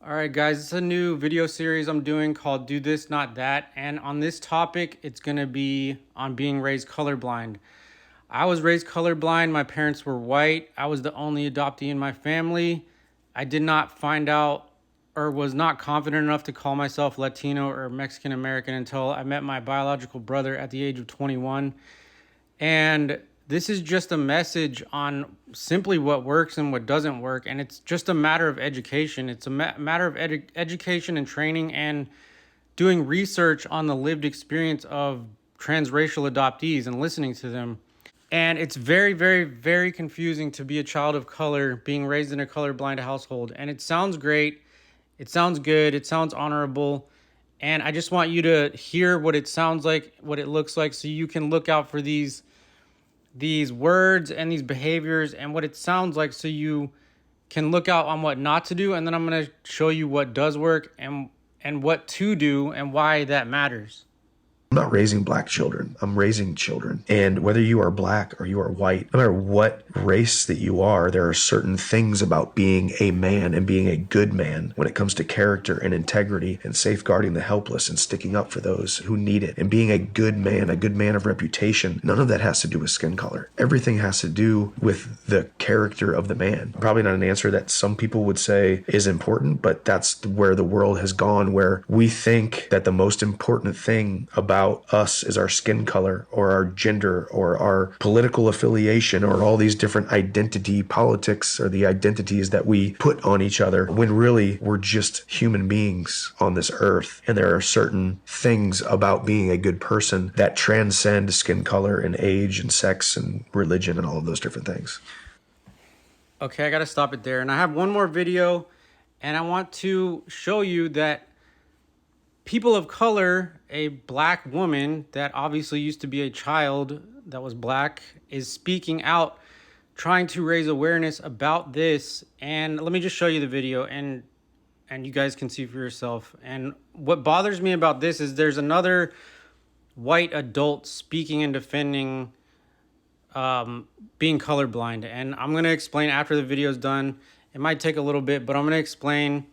All right, guys, it's a new video series I'm doing called Do This, Not That. And on this topic, it's going to be on being raised colorblind. I was raised colorblind. My parents were white. I was the only adoptee in my family. I did not find out or was not confident enough to call myself Latino or Mexican American until I met my biological brother at the age of 21. And this is just a message on simply what works and what doesn't work. And it's just a matter of education. It's a matter of education and training and doing research on the lived experience of transracial adoptees and listening to them. And it's very, very, very confusing to be a child of color being raised in a colorblind household. And it sounds great. It sounds good. It sounds honorable. And I just want you to hear what it sounds like, what it looks like, so you can look out for these words and these behaviors and what it sounds like, so you can look out on what not to do. And then I'm going to show you what does work and what to do and why that matters. I'm not raising black children. I'm raising children. And whether you are black or you are white, no matter what race that you are, there are certain things about being a man and being a good man when it comes to character and integrity and safeguarding the helpless and sticking up for those who need it and being a good man of reputation. None of that has to do with skin color. Everything has to do with the character of the man. Probably not an answer that some people would say is important, but that's where the world has gone, where we think that the most important thing about us is our skin color or our gender or our political affiliation or all these different identity politics or the identities that we put on each other, when really we're just human beings on this earth. And there are certain things about being a good person that transcend skin color and age and sex and religion and all of those different things. Okay, I got to stop it there. And I have one more video, and I want to show you that people of color, a black woman that obviously used to be a child that was black, is speaking out, trying to raise awareness about this. And let me just show you the video, and you guys can see for yourself. And what bothers me about this is there's another white adult speaking and defending being colorblind. And I'm going to explain after the video is done. It might take a little bit, but I'm going to explain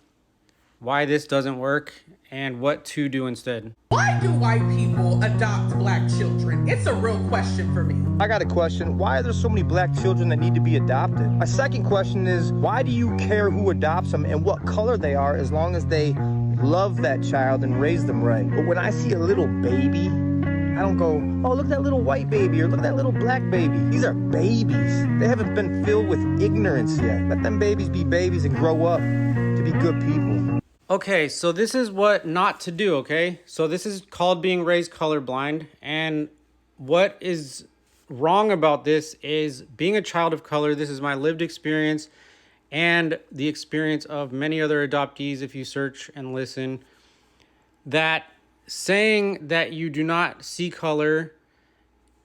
why this doesn't work and what to do instead. Why do white people adopt black children? It's a real question for me. I got a question. Why are there so many black children that need to be adopted? My second question is, why do you care who adopts them and what color they are, as long as they love that child and raise them right? But when I see a little baby, I don't go, oh, look at that little white baby, or look at that little black baby. These are babies. They haven't been filled with ignorance yet. Let them babies be babies and grow up to be good people. Okay, so this is what not to do, okay? So this is called being raised colorblind. And what is wrong about this is being a child of color. This is my lived experience and the experience of many other adoptees, if you search and listen, that saying that you do not see color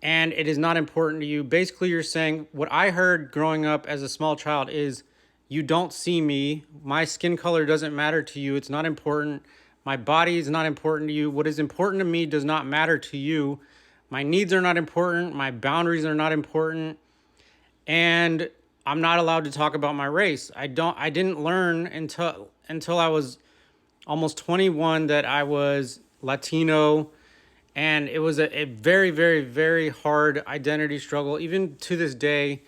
and it is not important to you. Basically, you're saying, what I heard growing up as a small child is, you don't see me. My skin color doesn't matter to you. It's not important. My body is not important to you. What is important to me does not matter to you. My needs are not important. My boundaries are not important. And I'm not allowed to talk about my race. I didn't learn until I was almost 21 that I was Latino. And it was a very, very, very hard identity struggle. Even to this day,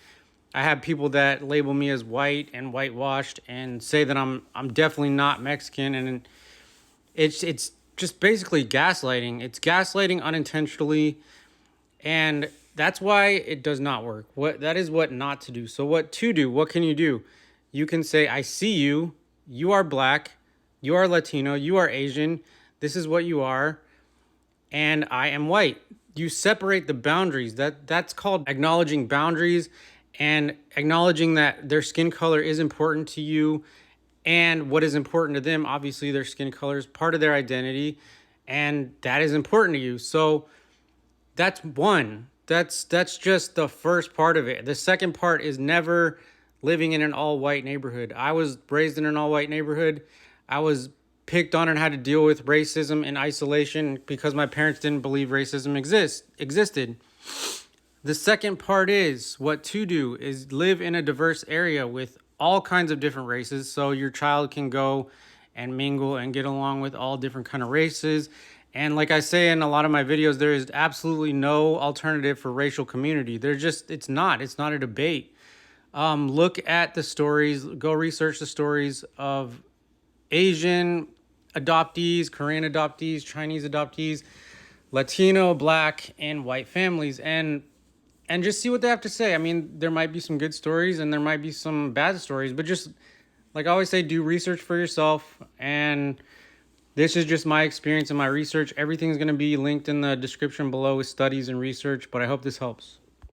I have people that label me as white and whitewashed and say that I'm definitely not Mexican, and it's just basically gaslighting. It's gaslighting unintentionally, and that's why it does not work. That is what not to do. So what to do? What can you do? You can say, I see you. You are black. You are Latino. You are Asian. This is what you are, and I am white. You separate the boundaries. That's called acknowledging boundaries. And acknowledging that their skin color is important to you, and what is important to them, obviously their skin color is part of their identity, and that is important to you. So that's one. That's just the first part of it. The second part is never living in an all-white neighborhood. I was raised in an all-white neighborhood. I was picked on and had to deal with racism in isolation because my parents didn't believe racism existed. The second part is what to do is live in a diverse area with all kinds of different races. So your child can go and mingle and get along with all different kind of races. And like I say in a lot of my videos, there is absolutely no alternative for racial community. It's not a debate. Look at the stories, go research the stories of Asian adoptees, Korean adoptees, Chinese adoptees, Latino, Black, and white families, and just see what they have to say. I mean, there might be some good stories and there might be some bad stories, but just like I always say, do research for yourself. And this is just my experience and my research. Everything's going to be linked in the description below with studies and research, but I hope this helps.